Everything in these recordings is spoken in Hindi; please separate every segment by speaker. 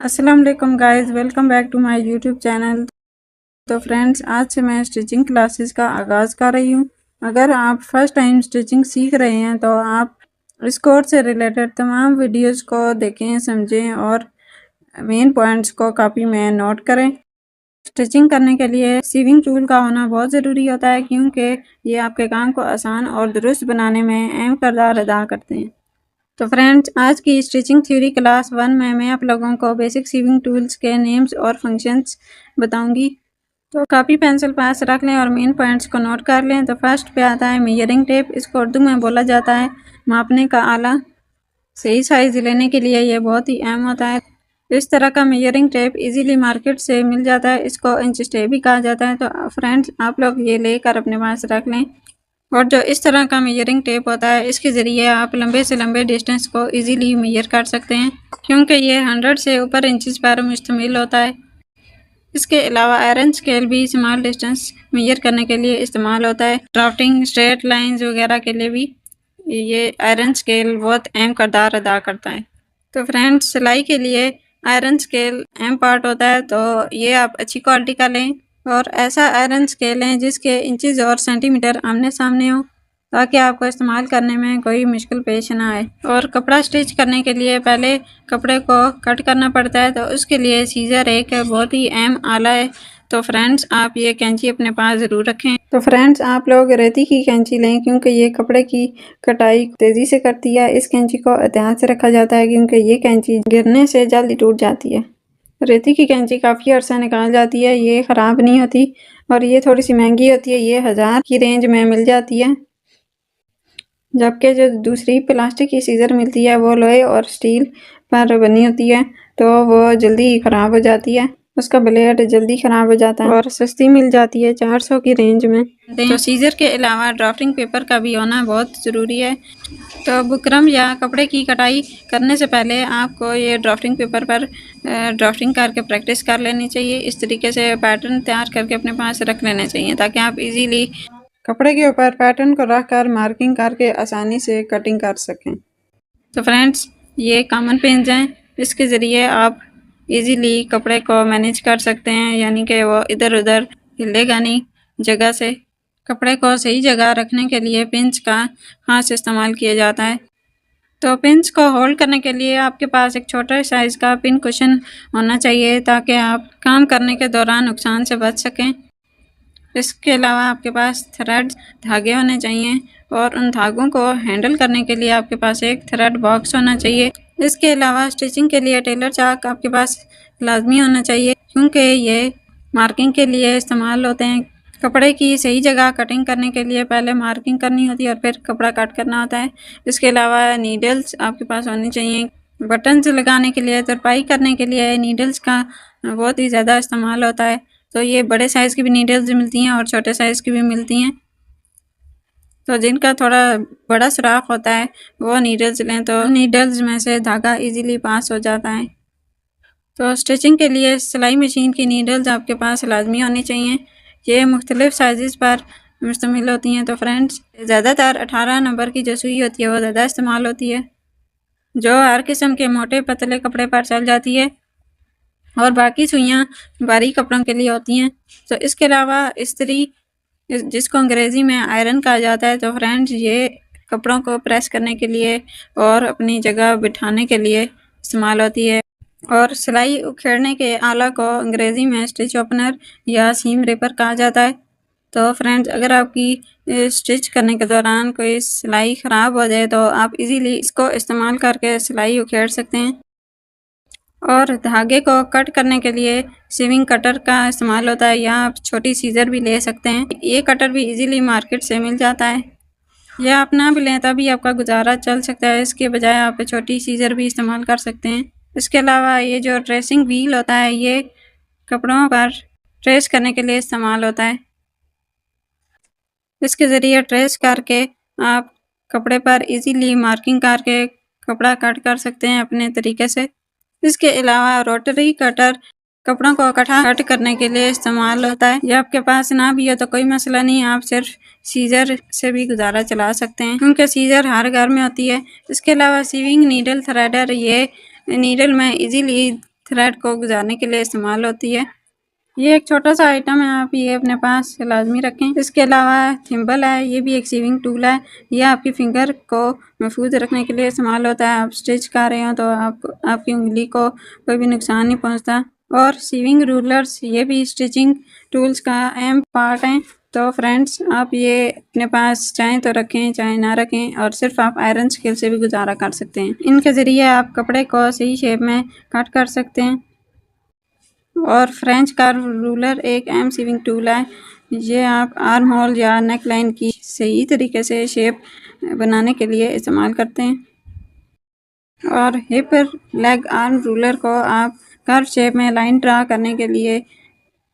Speaker 1: अस्सलाम वालेकुम guys, welcome back to my YouTube channel. तो फ्रेंड्स, आज से मैं स्टिचिंग क्लासेस का आगाज़ कर रही हूँ। अगर आप फर्स्ट टाइम स्टिचिंग सीख रहे हैं तो आप इस कोर्स से रिलेटेड तमाम वीडियोस को देखें, समझें और मेन पॉइंट्स को कॉपी में नोट करें। स्टिचिंग करने के लिए सीविंग टूल का होना बहुत ज़रूरी होता है, क्योंकि ये आपके काम को आसान और दुरुस्त बनाने में अहम किरदार अदा करते हैं। तो फ्रेंड्स, आज की स्टिचिंग थ्योरी क्लास 1 में मैं आप लोगों को बेसिक सीविंग टूल्स के नेम्स और फंक्शंस बताऊंगी। तो कॉपी पेंसिल पास रख लें और मेन पॉइंट्स को नोट कर लें। तो फर्स्ट पे आता है मेजरिंग टेप। इसको उर्दू में बोला जाता है मापने का आला। सही साइज लेने के लिए ये बहुत ही अहम होता है। इस तरह का मेजरिंग टेप इजीली मार्केट से मिल जाता है। इसको इंच टेप भी कहा जाता है। तो फ्रेंड्स, आप लोग ये लेकर अपने पास रख लें। और जो इस तरह का मेजरिंग टेप होता है, इसके ज़रिए आप लंबे से लंबे डिस्टेंस को इजीली मेजर कर सकते हैं, क्योंकि ये 100 से ऊपर इंचज़ पर मुश्तमिल होता है। इसके अलावा आयरन स्केल भी स्मॉल डिस्टेंस मेजर करने के लिए इस्तेमाल होता है। ड्राफ्टिंग, स्ट्रेट लाइंस वगैरह के लिए भी ये आयरन स्केल बहुत अहम किरदार अदा करता है। तो फ्रेंड्स, सिलाई के लिए आयरन स्केल अहम पार्ट होता है। तो ये आप अच्छी क्वालिटी का लें और ऐसा आयरन स्केल लें जिसके इंचेस और सेंटीमीटर आमने सामने हो, ताकि आपको इस्तेमाल करने में कोई मुश्किल पेश ना आए। और कपड़ा स्टिच करने के लिए पहले कपड़े को कट करना पड़ता है, तो उसके लिए सीज़र एक बहुत ही अहम आला है। तो फ्रेंड्स, आप ये कैंची अपने पास ज़रूर रखें। तो फ्रेंड्स, आप लोग रेती की कैंची लें, क्योंकि ये कपड़े की कटाई तेज़ी से करती है। इस कैंची को एहतियात से रखा जाता है, क्योंकि ये कैंची गिरने से जल्दी टूट जाती है। रेती की कैंची काफ़ी अर्सा निकाल जाती है, ये ख़राब नहीं होती और ये थोड़ी सी महंगी होती है। ये 1000 की रेंज में मिल जाती है, जबकि जो दूसरी प्लास्टिक की सीज़र मिलती है वो लोहे और स्टील पर बनी होती है, तो वो जल्दी ख़राब हो जाती है। उसका ब्लेड जल्दी ख़राब हो जाता है और सस्ती मिल जाती है 400 की रेंज में। तो सीज़र के अलावा ड्राफ्टिंग पेपर का भी होना बहुत ज़रूरी है। तो बुकरम या कपड़े की कटाई करने से पहले आपको ये ड्राफ्टिंग पेपर पर ड्राफ्टिंग करके प्रैक्टिस कर लेनी चाहिए। इस तरीके से पैटर्न तैयार करके अपने पास रख लेने चाहिए, ताकि आप इजीली कपड़े के ऊपर पैटर्न को रख कर मार्किंग करके आसानी से कटिंग कर सकें। तो फ्रेंड्स, ये कॉमन पेंस हैं। इसके ज़रिए आप इजीली कपड़े को मैनेज कर सकते हैं, यानी कि वो इधर उधर हिलेगा नहीं जगह से। कपड़े को सही जगह रखने के लिए पिंच का खास इस्तेमाल किया जाता है। तो पिंच को होल्ड करने के लिए आपके पास एक छोटे साइज़ का पिन कुशन होना चाहिए, ताकि आप काम करने के दौरान नुकसान से बच सकें। इसके अलावा आपके पास थ्रेड धागे होने चाहिए और उन धागों को हैंडल करने के लिए आपके पास एक थ्रेड बॉक्स होना चाहिए। इसके अलावा स्टिचिंग के लिए टेलर चाक आपके पास लाजमी होना चाहिए, क्योंकि ये मार्किंग के लिए इस्तेमाल होते हैं। कपड़े की सही जगह कटिंग करने के लिए पहले मार्किंग करनी होती है और फिर कपड़ा कट करना होता है। इसके अलावा नीडल्स आपके पास होनी चाहिए। बटन्स लगाने के लिए, तुरपाई करने के लिए नीडल्स का बहुत ही ज़्यादा इस्तेमाल होता है। तो ये बड़े साइज़ की भी नीडल्स मिलती हैं और छोटे साइज़ की भी मिलती हैं। तो जिनका थोड़ा बड़ा सुराख होता है वो नीडल्स लें, तो नीडल्स में से धागा इजीली पास हो जाता है। तो स्टिचिंग के लिए सिलाई मशीन की नीडल्स आपके पास लाजमी होनी चाहिए। ये मुख्तलिफ़ साइज़ पर मुश्तमिल होती हैं। तो फ्रेंड्स, ज़्यादातर 18 नंबर की जो सुई होती है वो ज़्यादा इस्तेमाल होती है, जो हर किस्म के मोटे पतले कपड़े पर चल जाती है, और बाकी सुइयाँ बारीक कपड़ों के लिए होती हैं। तो इसके अलावा इस्त्री, जिसको अंग्रेज़ी में आयरन कहा जाता है, तो फ्रेंड्स ये कपड़ों को प्रेस करने के लिए और अपनी जगह बिठाने के लिए इस्तेमाल होती है। और सिलाई उखेड़ने के आला को अंग्रेज़ी में स्टिच ओपनर या सीम रिपर कहा जाता है। तो फ्रेंड्स, अगर आपकी स्टिच करने के दौरान कोई सिलाई ख़राब हो जाए तो आप इजीली इसको इस्तेमाल करके सिलाई उखेड़ सकते हैं। और धागे को कट करने के लिए सीविंग कटर का इस्तेमाल होता है, या आप छोटी सीज़र भी ले सकते हैं। ये कटर भी इजीली मार्केट से मिल जाता है, या आप ना भी लें तभी आपका गुजारा चल सकता है। इसके बजाय आप छोटी सीज़र भी इस्तेमाल कर सकते हैं। इसके अलावा ये जो ट्रेसिंग व्हील होता है, ये कपड़ों पर ट्रेस करने के लिए इस्तेमाल होता है। इसके ज़रिए ट्रेस करके आप कपड़े पर इजीली मार्किंग करके कपड़ा कट कर सकते हैं अपने तरीके से। इसके अलावा रोटरी कटर कपड़ों को इकट्ठा कट करने के लिए इस्तेमाल होता है। ये आपके पास ना भी हो तो कोई मसला नहीं, आप सिर्फ सीज़र से भी गुजारा चला सकते हैं, क्योंकि सीज़र हर घर में होती है। इसके अलावा सीविंग नीडल थ्रेडर, ये नीडल में इजीली थ्रेड को गुजारने के लिए इस्तेमाल होती है। ये एक छोटा सा आइटम है, आप ये अपने पास लाजमी रखें। इसके अलावा थिम्बल है, ये भी एक सीविंग टूल है। ये आपकी फिंगर को महफूज रखने के लिए इस्तेमाल होता है। आप स्टिच कर रहे हो तो आपकी उंगली को कोई भी नुकसान नहीं पहुंचता। और सीविंग रूलर्स, ये भी स्टिचिंग टूल्स का अहम पार्ट हैं। तो फ्रेंड्स, आप ये अपने पास चाहें तो रखें, चाहे ना रखें, और सिर्फ आप आयरन स्केल से भी गुजारा कर सकते हैं। इनके ज़रिए आप कपड़े को सही शेप में कट कर सकते हैं। और फ्रेंच कर्व रूलर एक अहम सीविंग टूल है। ये आप आर्म होल या नेक लाइन की सही तरीके से शेप बनाने के लिए इस्तेमाल करते हैं। और हिप लेग आर्म रूलर को आप कर्व शेप में लाइन ड्रा करने के लिए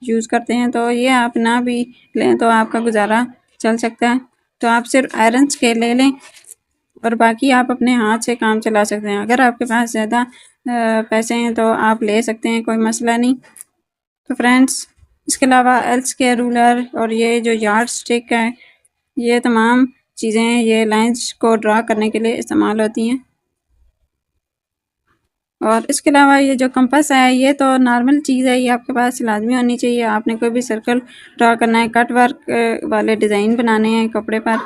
Speaker 1: यूज़ करते हैं। तो ये आप ना भी लें तो आपका गुजारा चल सकता है। तो आप सिर्फ आयरन स्केल ले लें और बाकी आप अपने हाथ से काम चला सकते हैं। अगर आपके पास ज़्यादा पैसे हैं तो आप ले सकते हैं, कोई मसला नहीं। तो फ्रेंड्स, इसके अलावा एल स्केयर रूलर और ये जो यार्ड स्टिक है, ये तमाम चीज़ें ये लाइंस को ड्रा करने के लिए इस्तेमाल होती हैं। और इसके अलावा ये जो कंपास है, ये तो नॉर्मल चीज़ है, ये आपके पास लाजमी होनी चाहिए। आपने कोई भी सर्कल ड्रा करना है, कट वर्क वाले डिज़ाइन बनाने हैं कपड़े पर,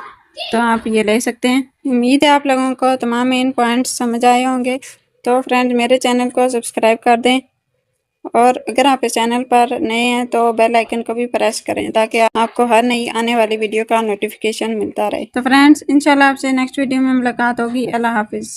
Speaker 1: तो आप ये ले सकते हैं। उम्मीद है आप लोगों को तमाम मेन पॉइंट्स समझ आए होंगे। तो फ्रेंड्स, मेरे चैनल को सब्सक्राइब कर दें, और अगर आप इस चैनल पर नए हैं तो बेल आइकन को भी प्रेस करें ताकि आपको हर नई आने वाली वीडियो का नोटिफिकेशन मिलता रहे। तो फ्रेंड्स, इंशाल्लाह आपसे नेक्स्ट वीडियो में मुलाकात होगी। अल्लाह हाफिज़।